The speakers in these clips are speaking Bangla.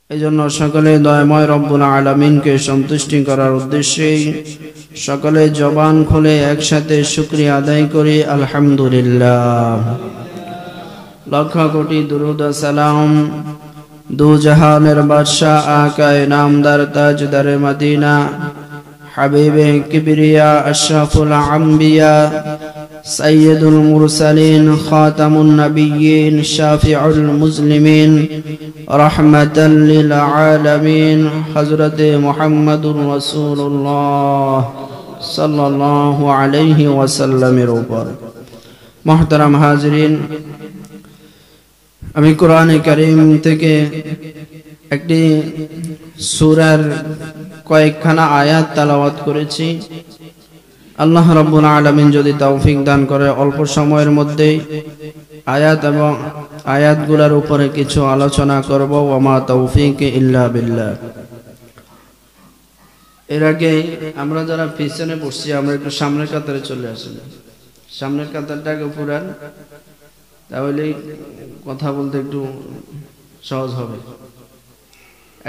এজন্য সকলে দয়াময় রব্বুল আলামিনকে সন্তুষ্টি করার উদ্দেশ্যে সকলে জবান খুলে একসাথে শুকরিয়া আদায় করি আলহামদুলিল্লাহ। লক্ষ কোটি দুরূদ ও সালাম দু জাহানের বাদশা আকায়ে নামদার তাজদারে মদিনা হাবিবে কিবরিয়া আশরাফুল আম্বিয়া সাইয়্যিদুল মুরসালিন খাতামুন নবিয়্যিন শাফিউল মুসলিমিন রাহমাতাল লিল আলামিন হযরতে মুহাম্মদুর রাসূলুল্লাহ সাল্লাল্লাহু আলাইহি ওয়াসাল্লামের উপর। মুহতারাম হাজিরিন, আমি কোরআনে কারীম থেকে একটি সূরার কয়েকখানা আয়াত তেলাওয়াত করেছি। আল্লাহ রাব্বুল আলামিন যদি তৌফিক দান করে অল্প সময়ের মধ্যে আয়াত এবং আয়াতগুলোর উপরে কিছু আলোচনা করব। ওয়া মা তৌফিক ইল্লা বিল্লাহ। এর আগে আমরা যারা পিছনে বসছি আমরা একটু সামনের কাতারে চলে আসি। সামনের কাতারটাকে পুরান, তাহলে কথা বলতে একটু সহজ হবে।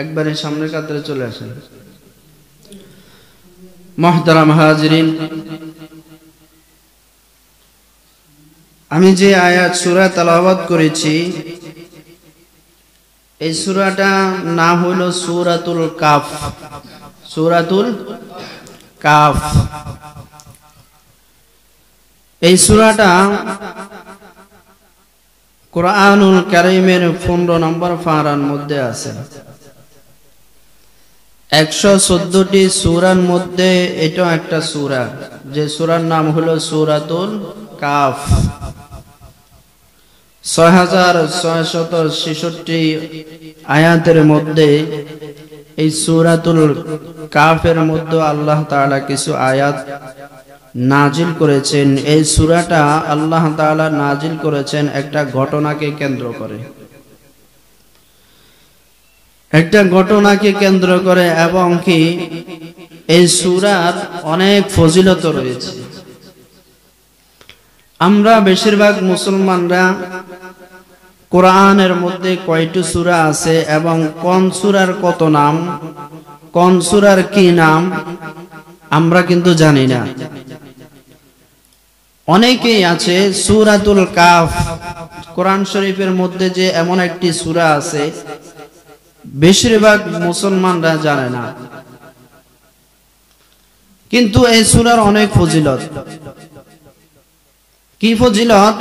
একবারে সামনের কাতারে চলে আসেন। মুহতারাম হাজিরিন, আমি যে আয়াত সূরা তেলাওয়াত করেছি এই সূরাটা নাম হলো সূরাতুল কাফ। সূরাতুল কাফ এই সূরাটা কুরআনুল কারীমের 15 নম্বর পারার মধ্যে আছে। 114টি সূরার মধ্যে এটা একটা সূরা, যে সূরার নাম হলো সূরাতুল কাফ। 6666 আয়াতের মধ্যে এই সূরাতুল কাফের মধ্যে আল্লাহ তাআলা কিছু আয়াত নাজিল করেছেন। এই সূরাটা আল্লাহ তাআলা নাজিল করেছেন একটা ঘটনাকে কেন্দ্র করে, একটা ঘটনাকে কেন্দ্র করে, এবং কি এই সূরার অনেক ফজিলত রয়েছে। আমরা বেশিরভাগ মুসলমানরা কোরআনের মধ্যে কয়টি সূরা আছে এবং কোন সূরার কত নাম, কোন সূরার কি নাম আমরা কিন্তু জানি না। অনেকেই আছে সূরাতুল কাফ কোরআন শরীফের মধ্যে যে এমন একটি সূরা আছে বেশিরভাগ মুসলমানরা জানে না, কিন্তু এই সূরার অনেক ফজিলত। কি ফজিলত?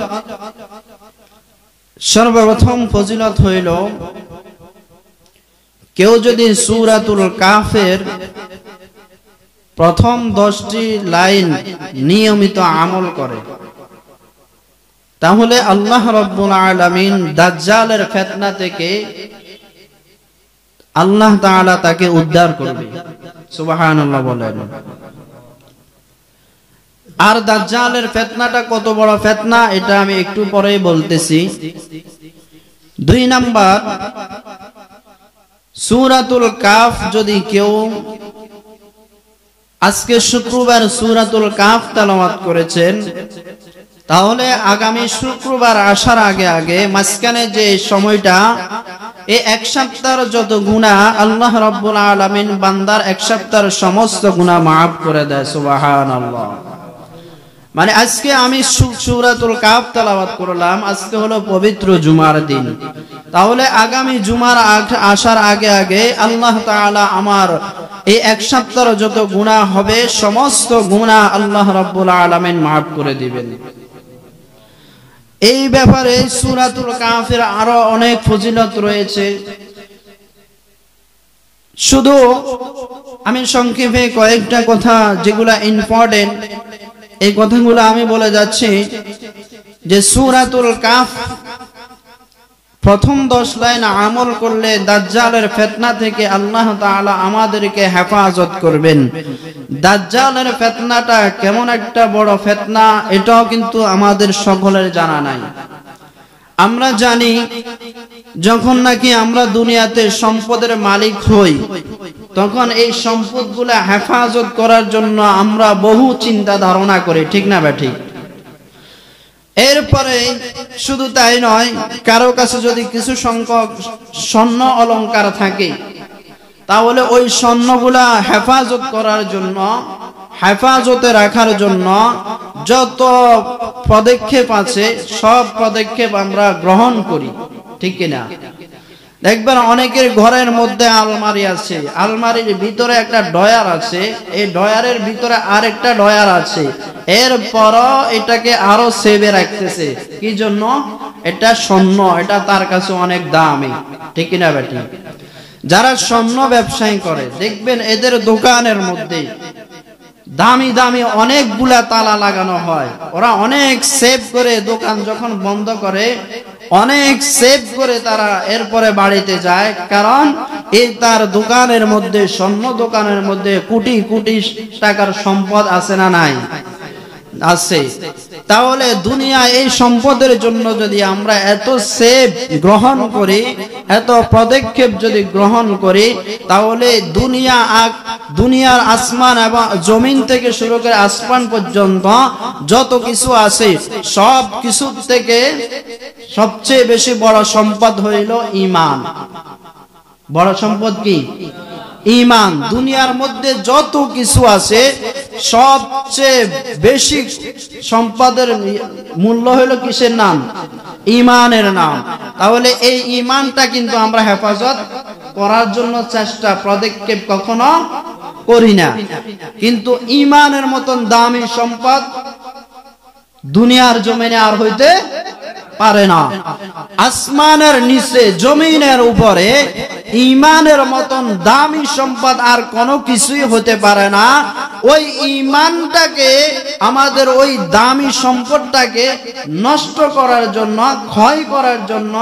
সর্বপ্রথম ফজিলত হইল, কেউ যদি সূরাতুল কাফের প্রথম 10টি লাইন নিয়মিত আমল করে তাহলে আল্লাহ রাব্বুল আলামিন দাজ্জালের ফিতনা থেকে আল্লাহ তাআলা তাকে উদ্ধার করবে। সুবহানাল্লাহ বলেন। আর দাজ্জালের ফিতনাটা কত বড় ফিতনা এটা আমি একটু পরেই বলতেছি। 2 নাম্বার, সূরাতুল কাফ যদি কেউ আজকে শুক্রবার সূরাতুল কাফ তেলাওয়াত করেছেন তাহলে আগামী শুক্রবার আসার আগে আগে মাঝখানে যে সময়টা এই এক সপ্তাহের যত গুনাহ আল্লাহ রাব্বুল আলামিন বান্দার এক সপ্তাহের সমস্ত গুনাহ maaf করে দেয়। সুবহানাল্লাহ। মানে আজকে আমি সূরাতুল কাফ তেলাওয়াত করলাম, আজকে হলো পবিত্র জুমার দিন, তাহলে আগামী জুমার আসার আগে আগে আল্লাহ তাআলা আমার এই এক সপ্তাহের যত গুনাহ হবে সমস্ত গুনাহ আল্লাহ রাব্বুল আলামিন maaf করে দিবেন। এই ব্যাপারে সূরাতুল কাফের আরো অনেক ফজিলত রয়েছে। শুধু আমি সংক্ষেপে কয়েকটা কথা যেগুলা ইম্পর্টেন্ট এই কথাগুলো আমি বলে যাচ্ছি। যে সূরাতুল কাফ প্রথম 10 লাইন আমল করলে দাজ্জালের ফিতনা থেকে আল্লাহ তাআলা আমাদেরকে হেফাজত করবেন। দাজ্জালের ফিতনাটা কেমন একটা বড় ফিতনা এটাও কিন্তু আমাদের সকলের জানা নাই। আমরা জানি যখন নাকি আমরা দুনিয়াতে সম্পদের মালিক হই তখন এই সম্পদগুলো হেফাজত করার জন্য আমরা বহু চিন্তা ধারণা করি, ঠিক না ভাই? ঠিক। এরপরে শুধু তাই নয়, কারো কাছে যদি কিছু সংখ্যক স্বর্ণ অলংকার থাকে, তাহলে ওই স্বর্ণগুলা হেফাজত করার জন্য, হেফাজতে রাখার জন্য যত পদক্ষেপ আছে সব পদক্ষেপ আমরা গ্রহণ করি, ঠিক কিনা? দেখবেন অনেকের ঘরের মধ্যে আলমারি আছে, আলমারির ভিতরে একটা ডয়ার আছে, এই ডয়ারের ভিতরে আরেকটা ডয়ার আছে, এরপরও এটাকে আরো সেভে রাখতেছে। কি জন্য? এটা স্বর্ণ, এটা তার কাছে অনেক দামি, ঠিক কিনা বেটি? যারা স্বর্ণ ব্যবসায়ী করে দেখবেন এদের দোকানের মধ্যে দামি দামি অনেকগুলা তালা লাগানো হয়, ওরা অনেক সেভ করে দোকান যখন বন্ধ করে অনেক সেভ করে তারা এরপরে বাড়িতে যায়, কারণ এই তার দোকানের মধ্যে, স্বর্ণ দোকানের মধ্যে কোটি কোটি টাকার সম্পদ আছে না নাই? আছে। তাহলে দুনিয়া এই সম্পদের জন্য যদি আমরা এত সেভ গ্রহণ করি, এত পদক্ষেপ যদি গ্রহণ করি, তাহলে দুনিয়ার আসমান এবং জমিন থেকে শুরু করে আসমান পর্যন্ত যত কিছু আছে সব কিছু থেকে সবচেয়ে বেশি বড় সম্পদ হইল ঈমান। বড় সম্পদ কি? ঈমান। দুনিয়ার মধ্যে যত কিছু আছে সবচেয়ে বেশি সম্পদের মূল্য হলো কিসের নাম? ঈমানের নাম। তাহলে এই ঈমানটা কিন্তু আমরা হেফাজত করার জন্য চেষ্টা, পদক্ষেপ কখনো করি না। কিন্তু ঈমানের মতন দামি সম্পদ দুনিয়ার জমিনে আর হইতে পারে না। আসমানের নিচে, জমিনের উপরে ঈমানের মতন দামি সম্পদ আর কোনো কিছুই হতে পারে না। ওই ঈমানটাকে, আমাদের ওই দামি সম্পদটাকে নষ্ট করার জন্য, ক্ষয় করার জন্য,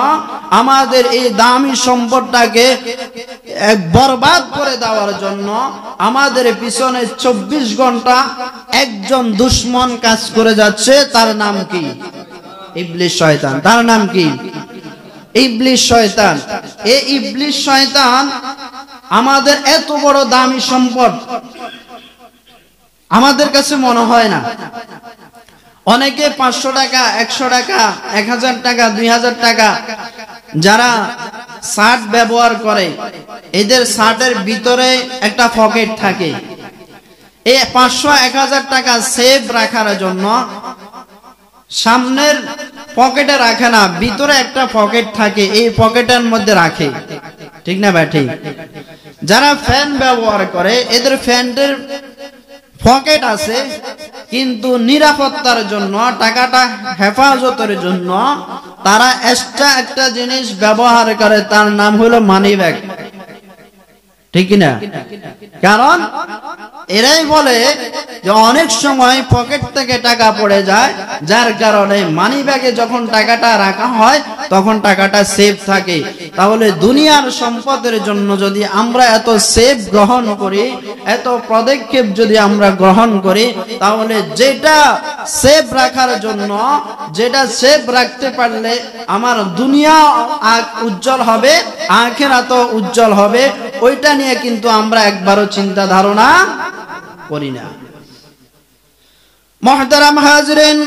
আমাদের এই দামি সম্পদটাকে বরবাদ করে দেওয়ার জন্য আমাদের পিছনে 24 ঘন্টা একজন দুশমন কাজ করে যাচ্ছে। তার নাম কি? ইবলিস শয়তান। তার নাম কি? ইবলিস শয়তান। এই ইবলিস শয়তান আমাদের এত বড় দামি সম্পদ আমাদের কাছে মনে হয় না। অনেকে 500 টাকা, 100 টাকা, 1000 টাকা, 2000 টাকা যারা শার্ট ব্যবহার করে, এদের শার্টের ভিতরে একটা পকেট থাকে। এই 500-1000 টাকা সেভ রাখার জন্য সামনের পকেটে রাখে না, ভিতরে একটা পকেট থাকে, এই পকেটের মধ্যে রাখে, ঠিক না ভাই? ঠিক। যারা ফ্যান ব্যবহার করে এদের ফ্যানের পকেট আছে, কিন্তু নিরাপত্তার জন্য, টাকাটা হেফাজতের জন্য তারা এক্সট্রা একটা জিনিস ব্যবহার করে, তার নাম হলো মানি ব্যাগ, ঠিক না? কারণ এরাই বলে যে অনেক সময় পকেট থেকে টাকা পড়ে যায়, যার কারণে মানি ব্যাগে যখন টাকাটা রাখা হয় তখন টাকাটা সেফ থাকে। তাহলে দুনিয়ার সম্পদের জন্য যদি আমরা এত সেফ গ্রহণ করি, এত পদক্ষেপ যদি আমরা গ্রহণ করি, তাহলে যেটা সেফ রাখার জন্য, যেটা সেফ রাখতে পারলে আমার দুনিয়া উজ্জ্বল হবে, আখিরাতও উজ্জ্বল হবে, ওইটা নিয়ে কিন্তু আমরা একবারও চিন্তা ধারণা করি না। মুহতারাম হাজরিন,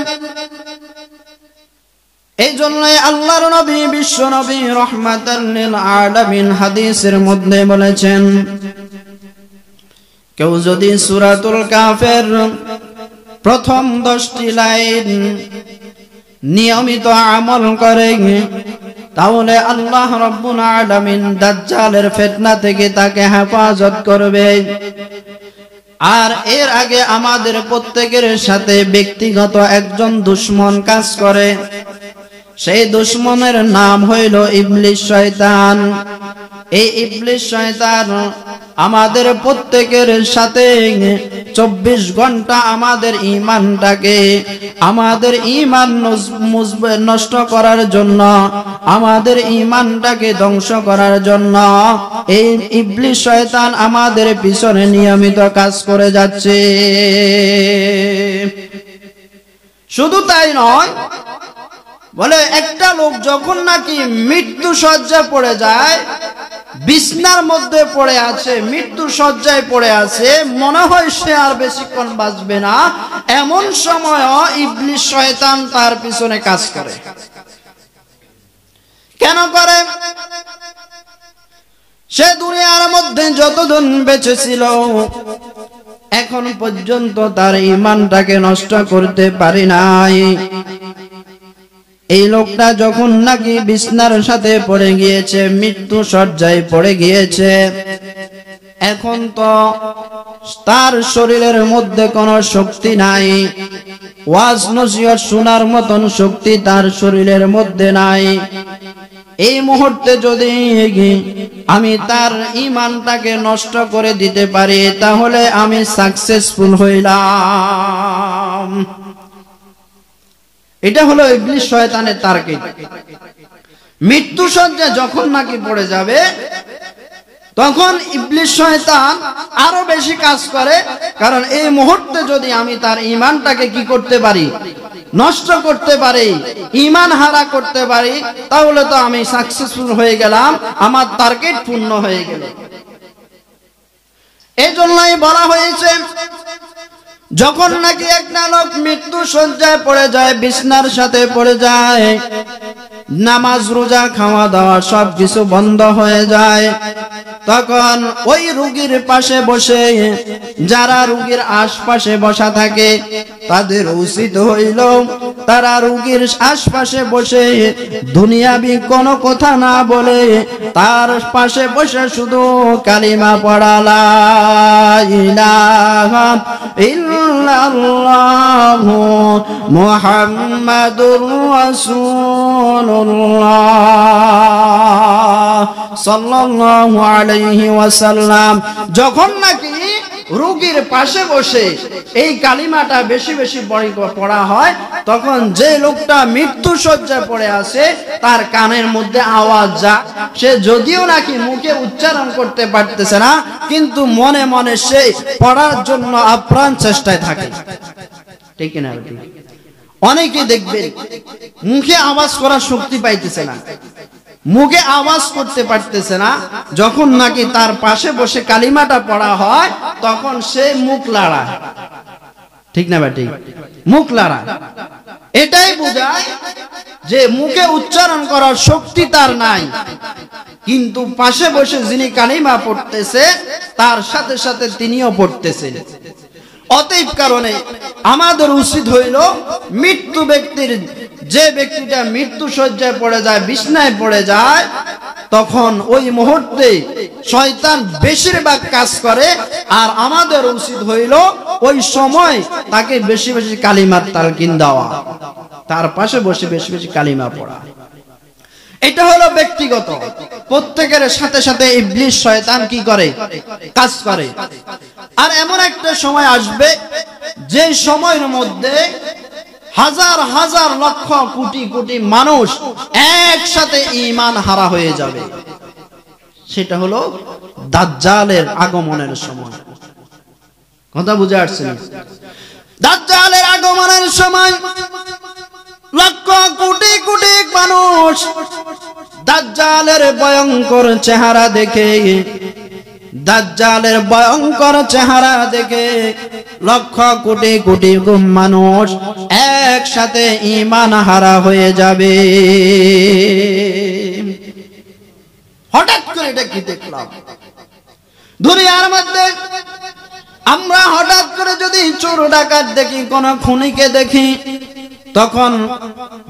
এই জন্যই আল্লাহর নবী, বিশ্ব নবী রাহমাতাল লিল আলামিন হাদিসের মধ্যে বলেছেন, কেউ যদি সূরাতুল কাফের প্রথম 10টি লাইন নিয়মিত আমল করে, তাহলে আল্লাহ রাব্বুল আলামিন দাজ্জালের ফিতনা থেকে তাকে হেফাজত করবে। আর এর আগে আমাদের প্রত্যেকের সাথে ব্যক্তিগত একজন দুশমন কাজ করে, সেই দুশমনের নাম হইল ইবলিস শয়তান। এই ইবলিস শয়তান আমাদের প্রত্যেকের সাথে 24 ঘন্টা আমাদের ঈমানটাকে, আমাদের ঈমান নষ্ট করার জন্য, আমাদের ঈমানটাকে ধ্বংস করার জন্য এই ইবলিস শয়তান আমাদের পিছনে নিয়মিত কাজ করে যাচ্ছে। শুধু তাই নয়, বলে একটা লোক যখন নাকি মৃত্যু শয্যায় পড়ে যায়, বিছনার মধ্যে পড়ে আছে, মৃত্যু শয্যায় পড়ে আছে, মনে হয় সে আর বেশিক্ষণ বাঁচবে না, এমন সময়ও ইবলিস শয়তান তার পিছনে কাজ করে। কেন করে? সে দুনিয়ার মধ্যে যতদিন বেঁচে ছিল এখন পর্যন্ত তার ঈমানটাকে নষ্ট করতে পারি নাই। এই লোকটা যখন নাকি বিছনার সাথে পড়ে গিয়েছে, মৃত্যু শয্যায় পড়ে গিয়েছে, এখন তো তার শরীরের মধ্যে কোনো শক্তি নাই, ওয়াজ নসিহত শোনার মতন শক্তি তার শরীরের মধ্যে নাই। এই মুহূর্তে যদি আমি তার ঈমানটাকে নষ্ট করে দিতে পারি তাহলে আমি সাকসেসফুল হইলাম। এটা হলো ইবলিস শয়তানের টার্গেট। মৃত্যু শয্যা যখন নাকি পড়ে যাবে তখন ইবলিস শয়তান আরো বেশি কাজ করে, কারণ এই মুহূর্তে যদি আমি তার ঈমানটাকে কি করতে পারি, নষ্ট করতে পারি, ঈমান হারা করতে পারি, তাহলে তো আমি সাকসেসফুল হয়ে গেলাম, আমার টার্গেট পূর্ণ হয়ে গেল। এই জন্যই বলা হয়েছে যখন নাকি একটা লোক মৃত্যু শয্যায় পড়ে যায়, বিছনার সাথে পড়ে যায়, নামাজ রোজা খাওয়া দাওয়া সবকিছু বন্ধ হয়ে যায়, তখন ওই রোগীর পাশে বসে যারা রোগীর আশপাশে বসা থাকে তাদের উচিত হইল তারা রোগীর আশপাশে বসে দুনিয়াবি কোনো কথা না বলে তার পাশে বসে শুধু কালিমা পড়া লা ইলাহা ইল্লাল্লাহু মুহাম্মাদুর রাসূলুল্লাহ সাল্লাল্লাহু আলাইহি ওয়াসাল্লাম। যখন নাকি রোগীর পাশে বসে এই কালিমাটা বেশি বেশি পড়া হয়, তখন যে লোকটা মৃত্যু শয্যায় পড়ে আছে তার কানের মধ্যে আওয়াজ যায়। সে যদিও নাকি মুখে উচ্চারণ করতে পারতেছে না, কিন্তু মনে মনে সে পড়ার জন্য আপ্রাণ চেষ্টায় থাকে। ঠিক না? অনেকে দেখবেন মুখে আওয়াজ করার শক্তি পাইতেছে না, মুখে আওয়াজ করতে পারতেছে না, যখন নাকি তার পাশে বসে কালিমাটা পড়া হয় তখন সে মুখ লাড়ায়। ঠিক না ভাই? ঠিক, মুখ লাড়ায়। এটাই বোঝায় যে মুখে উচ্চারণ করার শক্তি তার নাই, কিন্তু পাশে বসে যিনি কালিমা পড়তেছে তার সাথে সাথে তিনিও পড়তেছেন। অতএব কারণে আমাদের উচিত হইল মৃত্যু ব্যক্তির, যে ব্যক্তিটা মৃত্যু শয্যায় পড়ে যায়, বিছনায় পড়ে যায়, তখন ওই মুহূর্তে শয়তান বেশিরভাগ কাজ করে, আর আমাদের উচিত হইল ওই সময় তাকে বেশি বেশি কালিমার তালকিন দেওয়া, তার পাশে বসে বেশি বেশি কালিমা পড়া। এটা হলো ব্যক্তিগত। প্রত্যেকের সাথে সাথে ইবলিস শয়তান কি করে, কাজ করে। আর এমন একটা সময় আসবে যে সময়ের মধ্যে হাজার হাজার লক্ষ কোটি কোটি মানুষ একসাথে ঈমান হারা হয়ে যাবে। সেটা হলো দাজ্জালের আগমনের সময়। কথা বুঝে আসছেন? দাজ্জালের আগমনের সময় লক্ষ কোটি কোটি মানুষ দাজ্জালের ভয়ঙ্কর চেহারা দেখে, দাজ্জালের ভয়ঙ্কর চেহারা দেখে লক্ষ কোটি কোটি মানুষ একসাথে ঈমান হারা হয়ে যাবে। হঠাৎ করে এটা কি দেখলাম দুনিয়ার মধ্যে? আমরা হঠাৎ করে যদি চোর ডাকাত দেখি, কোন খুনিকে দেখি, তখন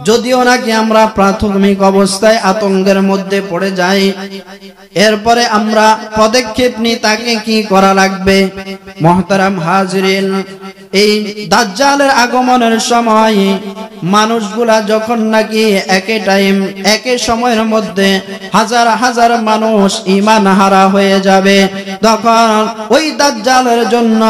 যদিও নাকি আমরা প্রাথমিক অবস্থায় আতঙ্কের মধ্যে পড়ে যাই, এরপরে আমরা পদক্ষেপ নিই তাকে কি করা লাগবে। মুহতারাম হাজিরিন, এই দাজ্জালের আগমনের সময় মানুষগুলা যখন নাকি একে সময়ের মধ্যে হাজার হাজার মানুষ ঈমান হারা হয়ে যাবে, তখন ওই দাজ্জালের জন্য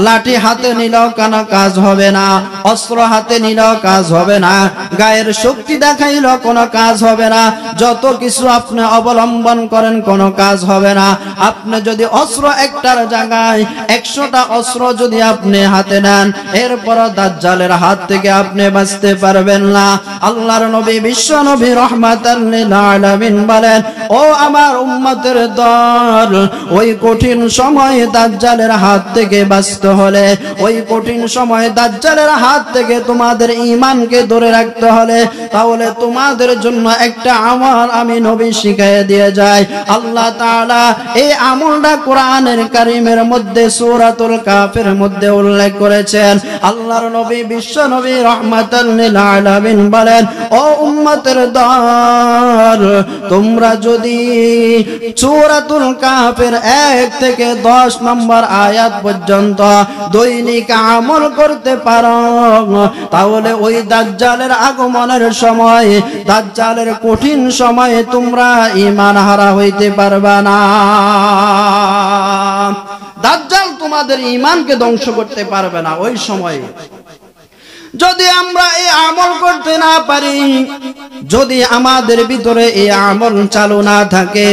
লাঠি হাতে নিলেও কোনো কাজ হবে না, অস্ত্র হাতে নিলেও কাজ হবে না, গায়ের শক্তি দেখাইলেও কোনো কাজ হবে না, যত কিছু আপনি অবলম্বন করেন কোনো কাজ হবে না। আপনি যদি অস্ত্র একটার জায়গায় 100টা অস্ত্র যদি আপনি হাতে নেন, এরপর দাজ্জালের হাত থেকে আপনি বাঁচতে পারবেন না। আল্লাহর নবী, বিশ্ব নবী রাহমাতাল লিল আলামিন বলেন, ও আমার উম্মতের দল, ওই কঠিন সময়ে দাজ্জালের হাত থেকে বাঁচতে হলে, ওই কঠিন সময়ে দাজ্জালের হাত থেকে তোমাদের ঈমানকে ধরে রাখতে হলে, তাহলে তোমাদের জন্য একটা আমল আমি নবী শিখিয়ে দিয়ে যাই। আল্লাহ তাআলা এই আমলটা কোরআনের কারীমের মধ্যে সূরাতুল কাফের মধ্যে উল্লেখ করেছেন। আল্লাহর নবী বিশ্ব নবী রাহমাতাল লিল আলামিন বলেন, ও উম্মতের দল, তোমরা যদি সূরাতুল কাফের 1 থেকে 10 নম্বর আয়াত পর্যন্ত দৈনিক আমল করতে পারো, তাহলে ওই দাজ্জালের আগমনের সময়, দাজ্জালের কঠিন সময়ে তোমরা ঈমান হারা হইতে পারবে না। দাজ্জাল তোমাদের ঈমানকে ধ্বংস করতে পারবে না ওই সময়ে। যদি আমরা এই আমল করতে না পারি, যদি আমাদের ভিতরে এই আমল চালু না থাকে,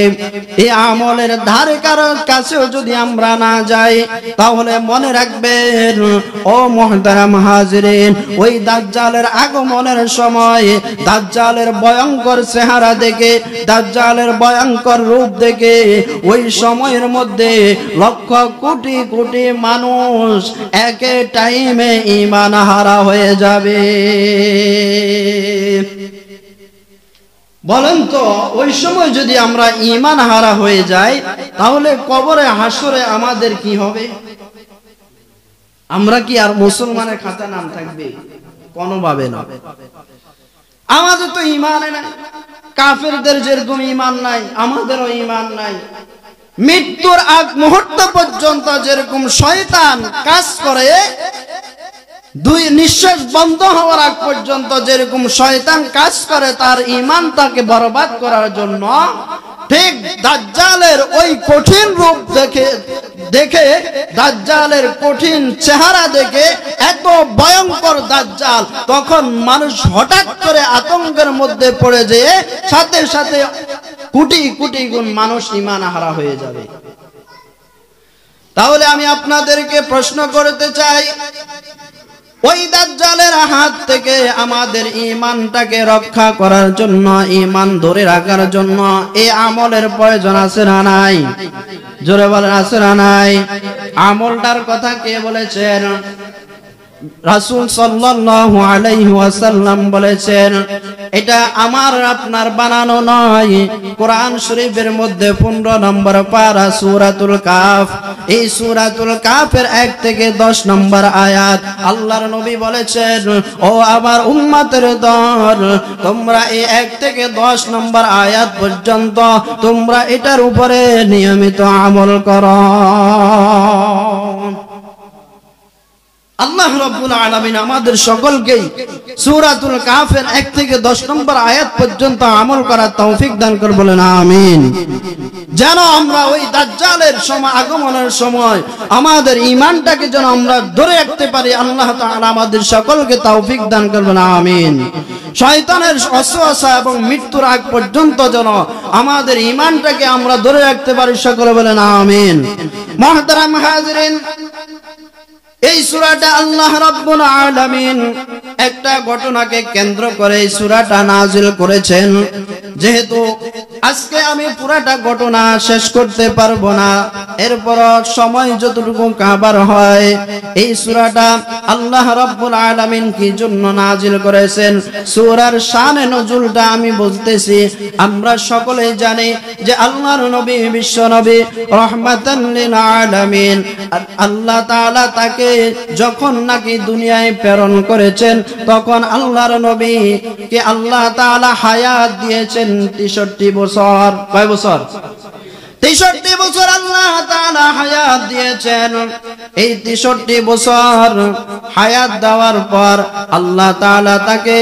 এই আমলের ধারে কাছেও যদি আমরা না যাই, তাহলে মনে রাখবেন ও মুহতারাম হাজিরিন, ওই দাজ্জালের আগমনের সময় দাজ্জালের ভয়ঙ্কর চেহারা দেখে, দাজ্জালের ভয়ঙ্কর রূপ দেখে ওই সময়ের মধ্যে লক্ষ কোটি কোটি মানুষ একে টাইমে ঈমান হারা হয়ে যাবে। বলেন তো, ওই সময় যদি আমরা ঈমান হারা হয়ে যাই, তাহলে কবরে হাসরে আমাদের কি হবে? আমরা কি আর মুসলমানের খাতা নাম থাকবে? কোনোভাবে না। আমাদের তো ঈমান নাই, কাফেরদের যেরকম ঈমান নাই আমাদেরও ঈমান নাই। মৃত্যুর আগ মুহূর্ত পর্যন্ত যেরকম শয়তান কাজ করে, দুই নিঃশ্বাস বন্ধ হওয়ার আগ পর্যন্ত যেরকম শয়তান কাজ করে তার ঈমানটাকে বরবাদ করার জন্য, ঠিক দাজ্জালের ওই কঠিন রূপ দেখে দাজ্জালের কঠিন চেহারা দেখে, এত ভয়ঙ্কর দাজ্জাল, তখন মানুষ হঠাৎ করে আতঙ্কের মধ্যে পড়ে যেয়ে সাথে সাথে কোটি কোটি গুণ মানুষ ঈমান হারা হয়ে যাবে। তাহলে আমি আপনাদেরকে প্রশ্ন করতে চাই, ওই দাজ্জালের হাত থেকে আমাদের ঈমানটাকে রক্ষা করার জন্য, ঈমান ধরে রাখার জন্য এই আমলের প্রয়োজন আছে না নাই? জোরে বলেন, আছে না নাই? আমলটার কথা কে বলেছেন? রাসূল সাল্লাল্লাহু আলাইহি ওয়াসাল্লাম বলেছেন, এটা আমার আপনার বানানো নয়। কোরআন শরীফের মধ্যে 15 নম্বর পারা সূরাতুল কাফ, এই সূরাতুল কাফের 1 থেকে 10 নম্বর আয়াত আল্লাহর নবী বলেছেন, ও আমার উম্মতের দল, তোমরা এই 1 থেকে 10 নম্বর আয়াত পর্যন্ত তোমরা এটার উপরে নিয়মিত আমল করো। আল্লাহ রাব্বুল আলামিন আমাদের সকলকেই সূরাতুল কাফের 1 থেকে 10 নম্বর আয়াত পর্যন্ত আমল করার তৌফিক দান করুন, বলেন আমিন। যেন আমরা ওই দাজ্জালের সময়, আগমনের সময় আমাদের ঈমানটাকে যেন আমরা ধরে রাখতে পারি, আল্লাহ তাআলা আমাদের সকলকে তৌফিক দান করবেন, আমিন। শয়তানের ওয়াসওয়াসা এবং মৃত্যুর আগ পর্যন্ত যেন আমাদের ঈমানটাকে আমরা ধরে রাখতে পারি, সকলে বলেন আমিন। মুহতারাম হাজিরিন, এই সূরাটা আল্লাহ রাব্বুল আলামিন একটা ঘটনাকে কেন্দ্র করে এই সূরাটা নাযিল করেছেন। যেহেতু আজকে আমি পুরাটা ঘটনা শেষ করতে পারবো না, এরপর সময় যতটুকু কাবার হয়, এই সূরাটা আল্লাহ রাব্বুল আলামিন কি জন্য নাযিল করেছেন, সূরার শানে নজুলটা আমি বলতেছি। আমরা সকলেই জানি যে আল্লাহর নবী, বিশ্ব নবী রাহমাতান লিল আলামিন, আল্লাহ তাআলা তাকে যখন নাকি দুনিয়ায় প্রেরণ করেছেন, তখন আল্লাহর নবী কে আল্লাহ তাআলা হায়াত দিয়েছেন 63 বছর। কয় বছর? 63 বছর আল্লাহ তাআলা হায়াত দিয়েছেন। এই 63 বছর হায়াত দেওয়ার পর আল্লাহ তাআলা তাকে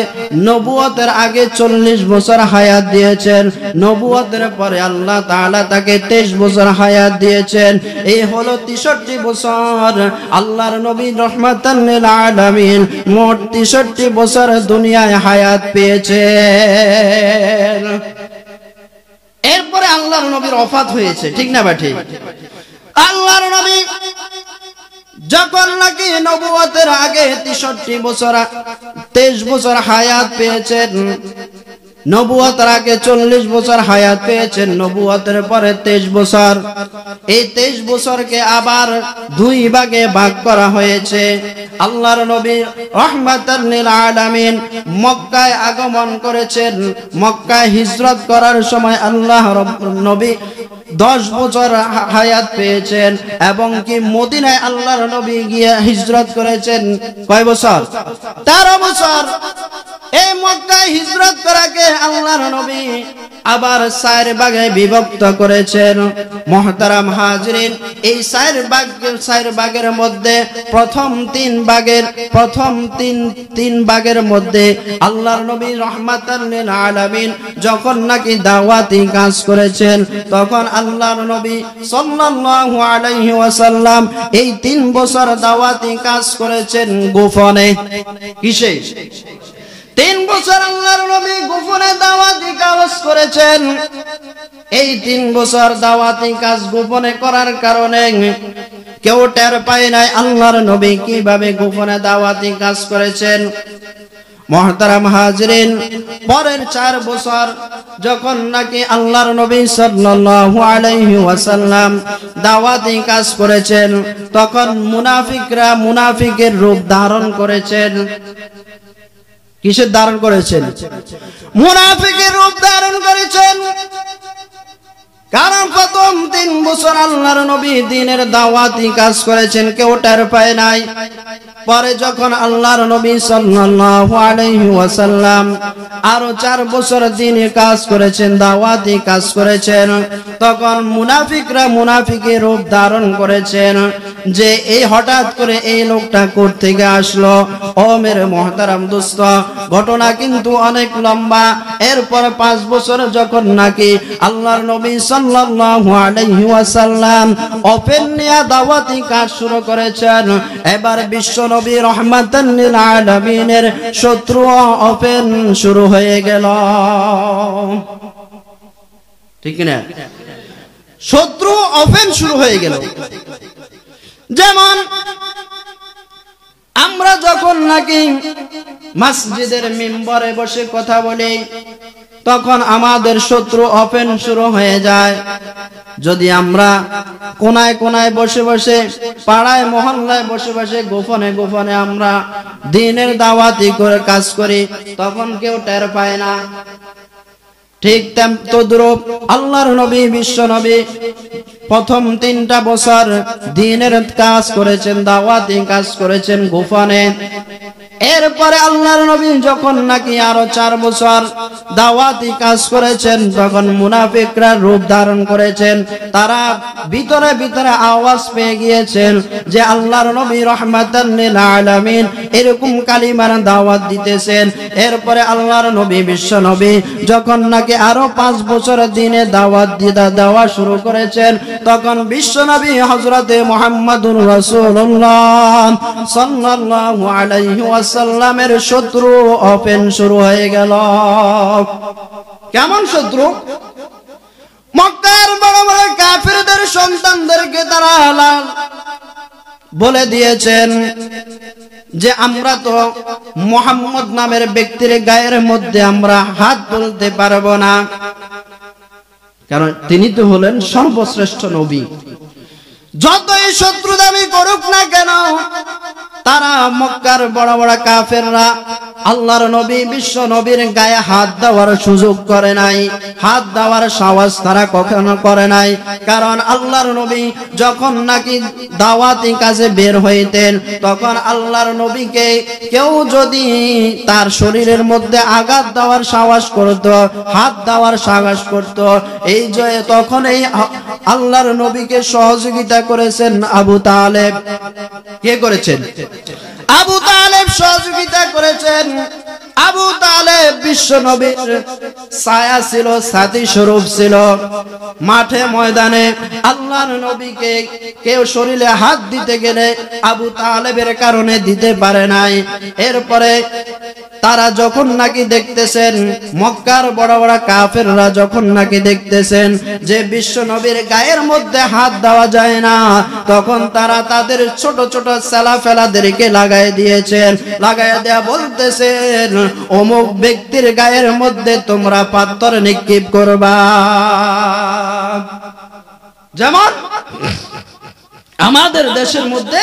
নবুয়তের আগে 40 বছর হায়াত দিয়েছেন, নবুয়তের পরে আল্লাহ তাআলা তাকে 23 বছর হায়াত দিয়েছেন। এই হলো 63 বছর আল্লাহর নবী রাহমাতান লিল আলামিন মোট 63 বছর দুনিয়ায় হায়াত পেয়েছেন। এরপরে আল্লাহর নবীর ওফাত হয়েছে, ঠিক না বা ঠিক? আল্লাহর নবী যখন নাকি নবুয়তের আগে 63 বছর 23 বছর হায়াত পেয়েছেন, নবুয়তের আগে 40 বছর হায়াত পেয়েছেন, নবুয়তের পরে 23 বছর। এই 23 বছরকে আবার দুই ভাগে ভাগ করা হয়েছে। আল্লাহর নবী রাহমাতাল লিল আলামিন মক্কায় আগমন করেছেন। মক্কায় হিজরত করার সময় আল্লাহ নবী 10 বছর হায়াত পেয়েছেন, এবং কি মদিনায় আল্লাহর নবী গিয়ে হিজরত করেছেন কয় বছর? 13 বছর। এই মক্কায় হিজরত করাকে আল্লাহর নবী আবার 4 ভাগে বিভক্ত করেছেন। মুহতারাম হাজিরিন, এই 4 ভাগের মধ্যে প্রথম 3 ভাগের মধ্যে আল্লাহর নবী রাহমাতাল লিল আলামিন যখন নাকি দাওয়াতি কাজ করেছেন, তখন আল্লাহর নবী সাল্লাল্লাহু আলাইহি ওয়াসাল্লাম এই 3 বছর দাওয়াতি কাজ করেছেন গোপনে। কিসে? 3 বছর আল্লাহর নবী গোপনে দাওয়াতি কাজ করেছেন। এই 3 বছর দাওয়াতি কাজ গোপনে করার কারণে কেউ টের পায় নাই আল্লাহর নবী কিভাবে গোপনে দাওয়াতি কাজ করেছেন। মুহতারাম হাজিরিন, পরের 4 বছর যখন নাকি আল্লাহর নবী সাল্লাল্লাহু আলাইহি ওয়াসাল্লাম দাওয়াতি কাজ করেছেন, তখন মুনাফিকরা মুনাফিকের রূপ ধারণ করেছেন। কিসের ধারণ করেছেন? মুনাফিকের রূপ ধারণ করেছেন। কারণ প্রথম 3 বছর আল্লাহর নবী দ্বীনের দাওয়াতি কাজ করেছেন, কেউ টের পায় নাই। পরে যখন আল্লাহর নবী সাল্লাল্লাহু আলাইহি ওয়াসাল্লাম আরো 4 বছর দ্বীনের কাজ করেছেন, দাওয়াতি কাজ করেছেন, তখন মুনাফিকরা মুনাফিকের রূপ ধারণ করেছেন যে এই হঠাৎ করে এই লোকটা কোথা থেকে আসলো। ও মেরে মুহতারাম দোস্ত, ঘটনা কিন্তু অনেক লম্বা। এরপর 5 বছর যখন নাকি আল্লাহর নবী সাল্লাল্লাহু আলাইহি ওয়াসাল্লাম ওপেন নিয়ে দাওয়াতি কাজ শুরু করেছেন, এবার বিশ্ব নবী রাহমাতাল লিল আলামিনের শত্রু ওপেন শুরু হয়ে গেল। ঠিক না? শত্রু ওপেন শুরু হয়ে গেল। যেমন আমরা যখন নাকি মসজিদের মিম্বরে বসে কথা বলি, তখন আমাদের শত্রু ওপেন শুরু হয়ে যায়। যদি আমরা কোনায় কোনায় বসে বসে, পাড়ায় মহল্লায় বসে বসে গোপনে গোপনে আমরা দ্বীনের দাওয়াতি করে কাজ করি, তখন কেউ টের পায় না। ঠিক তদ্রূপ আল্লাহর নবী বিশ্ব নবী প্রথম 3টা বছর দ্বীনের কাজ করেছেন, দাওয়াতি কাজ করেছেন গোপনে। এরপরে আল্লাহর নবী যখন নাকি আরো 4 বছর দাওয়াতি কাজ করেছেন, তখন মুনাফিকরা রূপ ধারণ করেছেন। তারা ভিতরে ভিতরে আওয়াজ পেয়ে গিয়েছেন যে আল্লাহর নবী রাহমাতাল লিল আলামিন এরকম কালিমার দাওয়াত দিতেছেন। এরপরে আল্লাহর নবী বিশ্ব নবী যখন নাকি আরো 5 বছর দ্বীনে দাওয়াত দেওয়া শুরু করেছেন, তখন বিশ্ব নবী হযরতে মুহাম্মদুর রাসূলুল্লাহ সাল্লাল্লাহু আলাইহি ওয়াসাল্লামের শত্রু ওপেন শুরু হয়ে গেল। কেমন শত্রু? মক্কার বড় বড় কাফিরদের সন্তানদেরকে তারা বলে দিয়েছেন যে আমরা তো মুহাম্মদ নামের ব্যক্তির গায়ের মধ্যে আমরা হাত তুলতে পারবো না, কারণ তিনি তো হলেন সর্বশ্রেষ্ঠ নবী। যতই শত্রু দাবি করুক না কেন, তারা মক্কার বড় বড় কাফেররা আল্লাহর নবী বিশ্ব নবীর গায়ে হাত দেওয়ার সুযোগ করে নাই, হাত দেওয়ার সাহস তারা কখনো করে নাই। কারণ আল্লাহর নবী যখন নাকি দাওয়াতি কাজে বের হইতেন, তখন আল্লাহর নবীকে কেউ যদি তার শরীরের মধ্যে আঘাত দেওয়ার সাহস করত, হাত দেওয়ার সাহস করত, এই জয়ে তখন এই আল্লাহর নবীকে সহযোগিতা করেছেন আবু তালেব। কে করেছেন? আবু তালেব সহযোগিতা করেছেন। আবু তালেব বিশ্ব নবীর ছায়া ছিল, সাথী স্বরূপ ছিল। মাঠে ময়দানে আল্লাহর নবীকে কেউ শরীরে হাত দিতে গেলে আবু তালেবের কারণে দিতে পারে নাই। এরপরে তারা যখন নাকি দেখতেছেন, মক্কার বড় বড় কাফেররা যখন নাকি দেখতেছেন যে বিশ্ব নবীর গায়ের মধ্যে হাত দেওয়া যায় না, তখন তারা তাদের ছোট ছোট সালাফেলাদেরকে লাগাই দিয়েছেন। লাগাই দেয়া বলতেছেন অমুক ব্যক্তির গায়ের মধ্যে তোমরা পাথর নিক্ষেপ করবা। যেমন আমাদের দেশের মধ্যে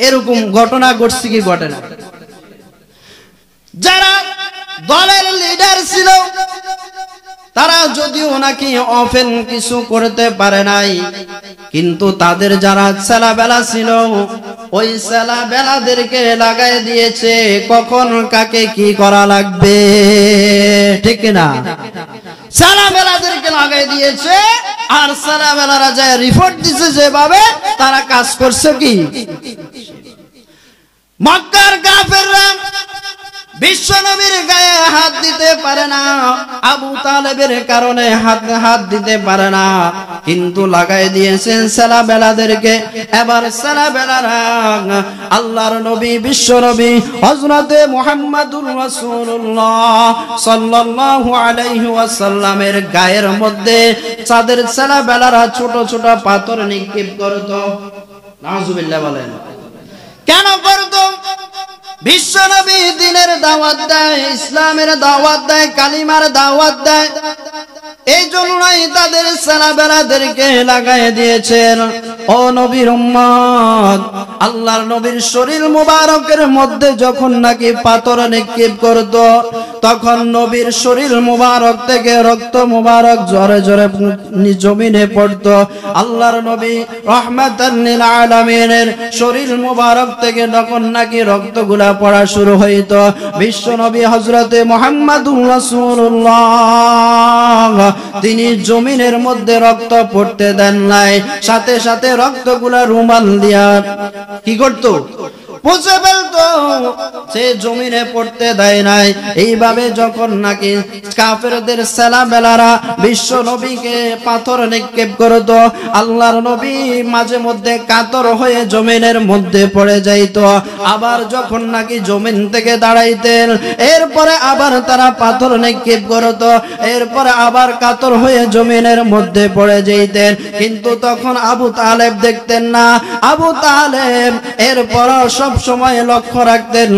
এরকম ঘটনা ঘটছে কি ঘটে না? যারা দলের লিডার ছিল তারা যদিও নাকি অফেন কিছু করতে পারে নাই, কিন্তু তাদের যারা ছেলেবেলা ছিল ওই ছেলেবেলাদেরকে লাগাই দিয়েছে কখন কাকে কি করা লাগবে, ঠিক না? ছেলেবেলাদেরকে লাগাই দিয়েছে, আর ছেলেবেলারা যায় রিপোর্ট দিছে যেভাবে তারা কাজ করছে কি। মক্কার কাফেররা বিশ্ব নবীর গায়ে হাত দিতে পারে না, আবু তালেবের কারণে হাত দিতে পারে না, কিন্তু লাগাই দিয়েছেন ছেলেবেলাদেরকে। এবার ছেলেবেলারা আল্লাহর নবী বিশ্ব নবী হযরতে মুহাম্মদুর রাসূলুল্লাহ সাল্লাল্লাহু আলাইহি ওয়াসাল্লামের গায়ের মধ্যে তাদের ছেলেবেলারা ছোট ছোট পাথর নিক্ষেপ করত। নাউজুবিল্লাহ বলেন। কেন করত? বিশ্ব নবী দ্বীনের দাওয়াত দেয়, ইসলামের দাওয়াত দেয়, কালিমার দাওয়াত দেয়, এই জন্যই তাদের ছেলেবেলাদেরকে লাগাই দিয়েছেন। ও নবীর উম্মত, আল্লাহর নবীর শরীর মুবারকের মধ্যে যখন নাকি পাথর নিক্ষেপ করত, তখন নবীর শরীর মুবারক থেকে রক্ত মুবারক জোরে জোরে জমিনে পড়ত। আল্লাহর নবী রাহমাতাল লিল আলামিনের শরীর মুবারক থেকে যখন নাকি রক্তগুলা পড়া শুরু হইত, বিশ্ব নবী হযরতে মুহাম্মদুর রাসূলুল্লাহ তিনি জমিনের মধ্যে রক্ত পড়তে দেন নাই, সাথে সাথে রক্তগুলা রুমাল দিয়া কি করত? পুছে ফেলতো, সে জমিনে পড়তে দেয় নাই। এইভাবে যখন নাকি কাফেরদের ছেলেবেলারা বিশ্ব নবীকে পাথর নিক্ষেপ করত, আল্লাহর নবী মাঝে মধ্যে কাতর হয়ে জমিনের মধ্যে পড়ে যাইত। আবার যখন নাকি জমিন থেকে দাঁড়াইতেন, এরপরে আবার তারা পাথর নিক্ষেপ করত, এরপরে আবার কাতর হয়ে জমিনের মধ্যে পড়ে যাইতেন। কিন্তু তখন আবু তালেব দেখতেন না। আবু তালেব এরপর সব সময় লক্ষ্য রাখতেন,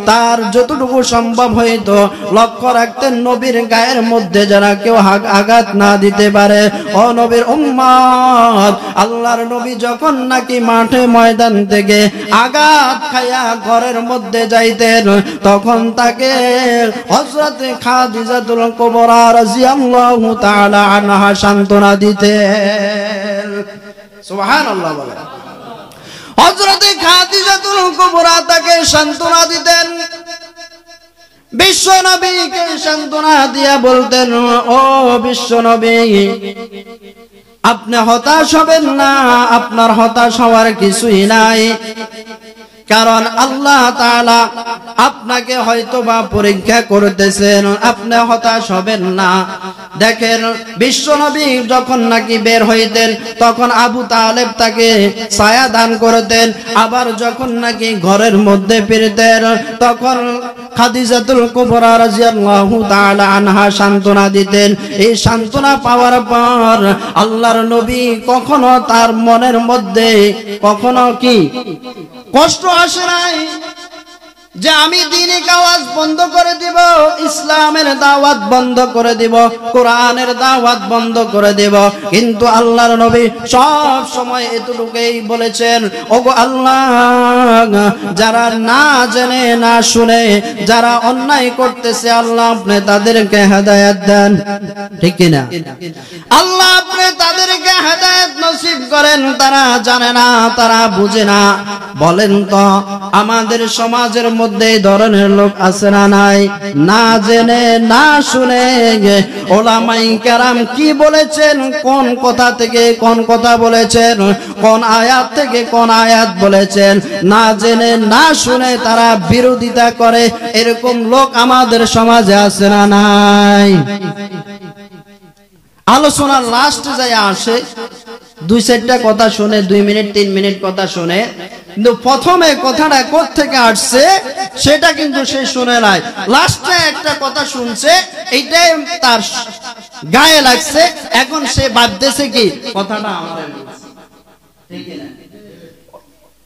তার যতটুকু সম্ভব হইতো লক্ষ্য রাখতেন নবীর গায়ের মধ্যে যারা কেউ আঘাত না দিতে পারে। ও নবীর উম্মত, আল্লাহর নবী যখন নাকি মাঠে ময়দান থেকে আঘাত খায়া ঘরের মধ্যে যাইতেন, তখন তাকে হযরতে খাদিজাতুল কুবরা রাদিয়াল্লাহু তাআলা আনহা সান্ত্বনা দিতেন। সুবহানাল্লাহ বলেন। হযরতে খাদিজাতুল কুবরা তাকে সান্ত্বনা দিতেন, বিশ্ব নবীকে সান্ত্বনা দিয়া বলতেন, ও বিশ্ব নবী, আপনি হতাশ হবেন না, আপনার হতাশ হওয়ার কিছুই নাই, কারণ আল্লাহ তাআলা আপনাকে হয়তোবা পরীক্ষা করতেছেন, আপনি হতাশ হবেন না। দেখেন বিশ্ব নবী যখন নাকি বের হইতেন, তখন আবু তালেব তাকে ছায়া দান করতেন, আবার যখন নাকি ঘরের মধ্যে ফিরতেন, তখন খাদিজাতুল কুবরা রাদিয়াল্লাহু তাআলা আনহা সান্ত্বনা দিতেন। এই সান্ত্বনা পাওয়ার পর আল্লাহর নবী কখনো তার মনের মধ্যে কখনো কি কষ্ট আসে নাই যে আমি দ্বীনের আওয়াজ বন্ধ করে দিব, ইসলামের দাওয়াত বন্ধ করে দিব, কোরআনের দাওয়াত বন্ধ করে দিব। কিন্তু আল্লাহর নবী সব সময় এতটুকুই বলেছেন, ওগো আল্লাহ, যারা না জেনে না শুনে যারা অন্যায় করতেছে, আল্লাহ আপনি তাদেরকে হেদায়েত দেন, ঠিক কি না? আল্লাহ আপনি তাদেরকে হেদায়েত নসিব করেন। তারা জানে না, তারা বুঝে না। বলেন তো আমাদের সমাজের মধ্যে এই ধরনের লোক আছে না নাই? না জেনে না শুনে ওলামায়ে কেরাম কি বলেছেন, কোন কথা থেকে কোন কথা বলেছেন, কোন আয়াত থেকে কোন আয়াত বলেছেন, না জেনে না শুনে তারা বিরোধিতা করে, এরকম লোক আমাদের সমাজে আছে না নাই? আলোচনার লাস্ট যায় আসে 2-4টা কথা শুনে, 2 মিনিট 3 মিনিট কথা শুনে কিন্তু প্রথমে কথাটা কোথা থেকে আসছে সেটা কিন্তু সে শুনে নাই, লাস্টে একটা কথা শুনছে, এইটাই তার গায়ে লাগছে, এখন সে ভাবতেছে কি কথাটা আমাদের বলছে। ঠিক না?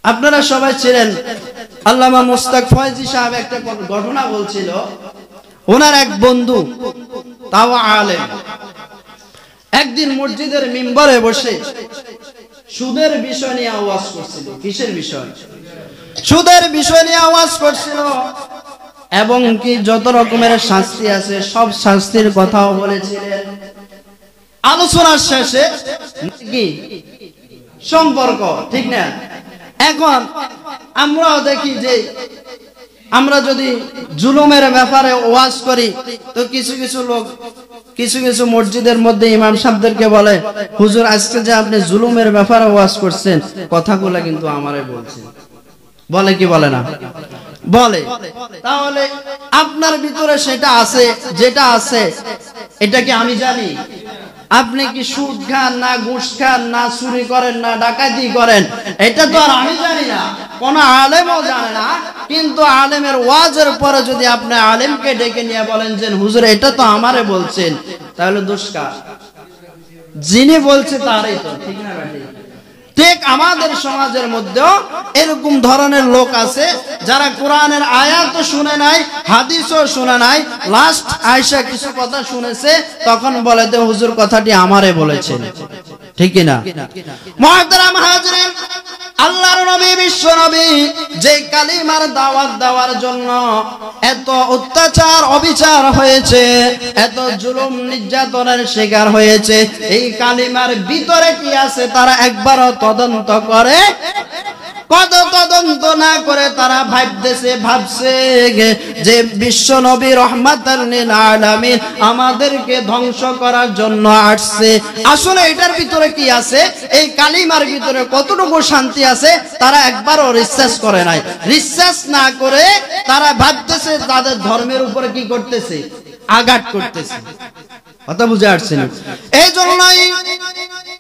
আপনারা সবাই ছিলেন আল্লামা মুস্তাক ফয়জি সাহেব একটা ঘটনা বলছিল, ওনার এক বন্ধু তাও আলেম একদিন মসজিদের মিম্বরে বসে সুদের বিষয় নিয়ে আওয়াজ করছিল। কিসের বিষয়? সুদের বিষয় নিয়ে আওয়াজ করছিল, এবং কি যত রকমের শাস্তি আছে সব শাস্তির কথাও বলেছিলেন। আলোচনার শেষে কি সম্পর্ক, ঠিক না? এখন আমরাও দেখি যে আমরা যদি জুলুমের ব্যাপারে ওয়াজ করি তো কিছু কিছু লোক কিছু কিছু মসজিদের মধ্যে ইমাম সাহেবদেরকে বলে, হুজুর আজকে যে আপনি জুলুমের ব্যাপারে ওয়াজ করছেন কথাগুলো কিন্তু আমারে বলছেন। বলে কি বলে না? বলে। তাহলে আপনার ভিতরে সেটা আছে, যেটা আছে এটা কি আমি জানি? আপনি কি সুদ খান না ঘুষ খান না চুরি করেন না ডাকাতি করেন, এটা তো আর আমি জানি না, কোন আলেমও জানে না। কিন্তু আলেমের ওয়াজের পরে যদি আপনি আলেমকে ডেকে নিয়ে বলেন যে হুজুর এটা তো আমারে বলছেন, তাহলে দোষ কার? যিনি বলছে তারই তো, ঠিক না? ঠিক আমাদের সমাজের মধ্যেও এরকম ধরনের লোক আছে যারা কোরআনের আয়াতও শুনে নাই, হাদিসও শুনে নাই, লাস্ট আয়েশা কিছু কথা শুনেছে, তখন বলে যে হুজুর কথাটি আমারে বলেছেন। ঠিক না? মুহতারাম হাজরিন, আল্লাহর নবী বিশ্ব নবী যে কালিমার দাওয়াত দেওয়ার জন্য এত অত্যাচার অবিচার হয়েছে, এত জুলুম নির্যাতনের শিকার হয়েছে, এই কালিমার ভিতরে কি আছে তারা একবারও তদন্ত করে? কত তদন্ত না করে তারা ভাবছে যে বিশ্ব নবী রাহমাতাল লিল আলামিন আমাদেরকে ধ্বংস করার জন্য আসছে। আসলে এটার ভিতরে কি আছে, এই কালিমার ভিতরে কতটুকু শান্তি আছে তারা একবারও রিসার্চ করে নাই। রিসার্চ না করে তারা ভাবতেছে তাদের ধর্মের উপরে কি করতেছে, আঘাত করতেছে। কথা বুঝে আসছে না? এই জন্যই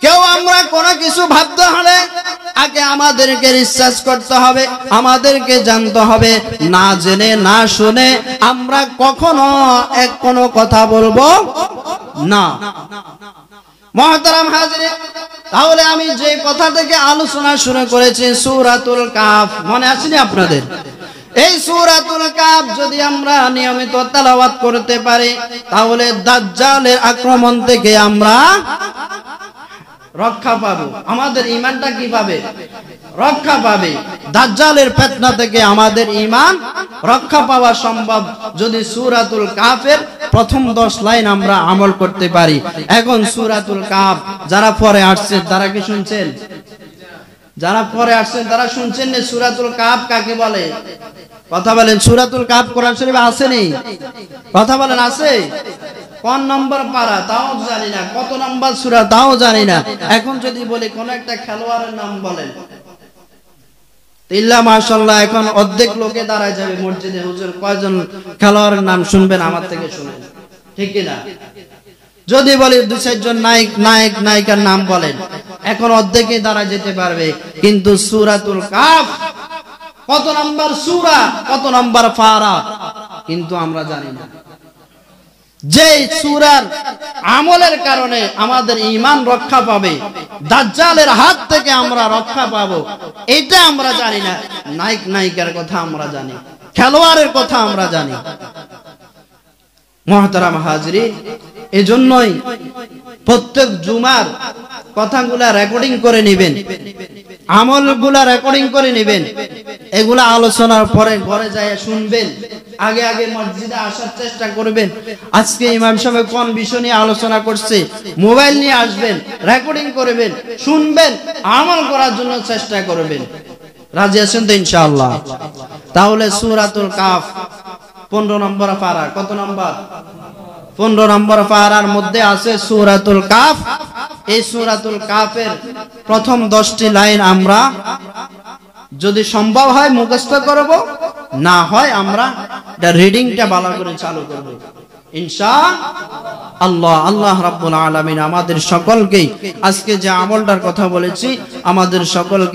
কেউ আমরা কোনো কিছু ভাবতে হলে আগে আমাদেরকে রিসার্চ করতে হবে, আমাদেরকে জানতে হবে। না জেনে না শুনে আমরা কখনো কোনো কথা বলবো না। মুহতারাম হাজিরিন, তাহলে আমি যে কথা থেকে আলোচনা শুরু করেছি সূরাতুল কাফ, মনে আসেনি আপনাদের? এই সূরাতুল কাফ যদি আমরা নিয়মিত তেলাওয়াত করতে পারি তাহলে দাজ্জালের আক্রমণ থেকে আমরা রক্ষা পাবো। আমাদের ঈমানটা কি পাবে? রক্ষা পাবে। দাজ্জালের ফিতনা থেকে আমাদের ঈমান রক্ষা পাওয়া সম্ভব যদি সূরাতুল কাফের প্রথম 10 লাইন আমরা আমল করতে পারি। এখন সূরাতুল কাফ যারা পরে আসছে তারা কি শুনছেন? যারা পরে আসছেন তারা শুনছেন না সূরাতুল কাফ কাকে বলে? কথা বলেন। সূরাতুল কাফ কোরআন শরীফে আছে নেই? কথা বলেন আছে? কোন নম্বর পারা তাও জানি না, কত নম্বর সূরা তাও জানি না। এখন যদি বলি কোন একটা খেলোয়াড়ের নাম বলেন, ইল্লা মাশাআল্লাহ এখন অর্ধেক লোকে দাঁড়ায় যাবে মসজিদে, হুজুর কয়জন খেলোয়াড়ের নাম শুনবেন আমার থেকে শুনেন, ঠিক কি না? যদি বলি 2-4 জন নায়িকার নাম বলেন, এখন অর্ধেকই দাঁড়ায় যেতে পারবে। কিন্তু সূরাতুল কাফ কত নম্বর সূরা, কত নম্বর পারা কিন্তু আমরা জানি না। যে সূরার আমলের কারণে আমাদের ঈমান রক্ষা পাবে, দাজ্জালের হাত থেকে আমরা রক্ষা পাবো, এটা আমরা জানি না। নায়িকার কথা আমরা জানি, খেলোয়াড়ের কথা আমরা জানি। মুহতারাম হাজিরিন, এজন্যই প্রত্যেক জুমার কথাগুলা রেকর্ডিং করে নেবেন, আমলগুলা রেকর্ডিং করে নেবেন, এগুলা আলোচনার পরে ঘরে যায় শুনবেন। আগে আগে মসজিদে আসার চেষ্টা করবেন। আজকে ইমাম সাহেব কোন বিষয় নিয়ে আলোচনা করছে মোবাইল নিয়ে আসবেন, রেকর্ডিং করবেন, শুনবেন, আমল করার জন্য চেষ্টা করবেন। রাজি আছেন তো ইনশাআল্লাহ? তাহলে সূরাতুল কাফ 15 নম্বর পারা, কত নম্বর? 15 নম্বর পারার মধ্যে আছে সূরাতুল কাফ। এই সূরাতুল কাফের প্রথম 10টি লাইন আমরা যদি সম্ভব হয় মুখস্থ করব, না হয় আমরা এটা রিডিংটা ভালো করে চালু করব ইনশাআল্লাহ। আল্লাহ রাব্বুল আলামিন আমাদের সকলকে আজকে যে আমলটার কথা বলেছি আমাদের সকলকে